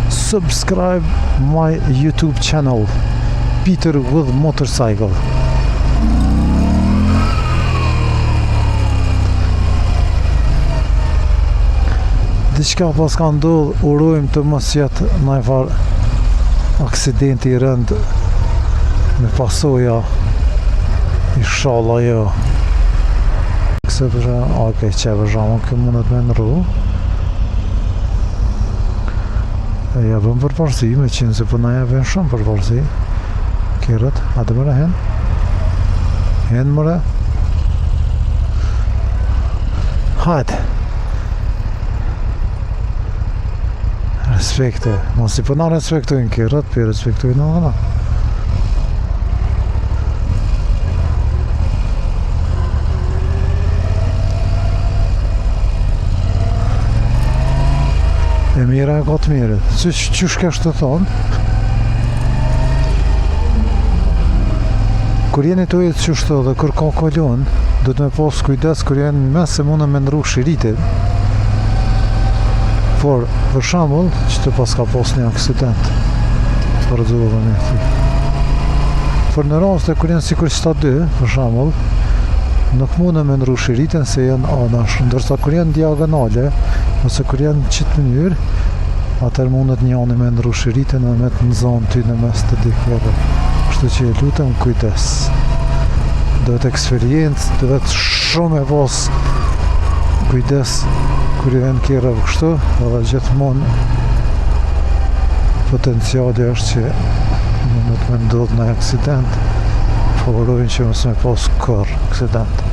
subscribe my YouTube channel, Peter with Motorcycle. Diçka pas ka ndodh, urojmë të mos jetë ndonjëfar aksidenti i rënd me pasoja, inshallah jo. Këse përra, okej, qeve zhamon kë mundet me nru. E ja bëm përparësi, me qenë se përna ja bën shumë përparësi. Kjerët, atë mëre hen. Hen mëre. Hajde. Respekte, mos i përna respektojnë kjerët, për respektojnë në dhëna. E mira e ka të mire. Qysh kesh të thonë? Kur jeni të jetë qyshtë dhe kër ka kolon, do të me pas kujdes kër jeni mes se mundë me ndru shiritin. Por, për shambull, që të pas ka pas një aksident. Për dhuvën e këti. Por në rast e kër jeni sikur qëta dy, për shambull, nuk mundë me ndru shiritin se jenë anash. Ndërsa kër jeni diagonale, nëse kër janë qitë mënyrë, atër mundet njani me ndru shiritin dhe me të nëzonë ty në mes të dikjeve. Kështu që e lutëm kujtes. Dëvet eksperiencë, dëvet shumë e pas kujdes kër janë kjera për kështu, edhe gjithmonë potenciali është që mundet me ndodhë në aksident, favorojnë që mësë me pas kërë aksident.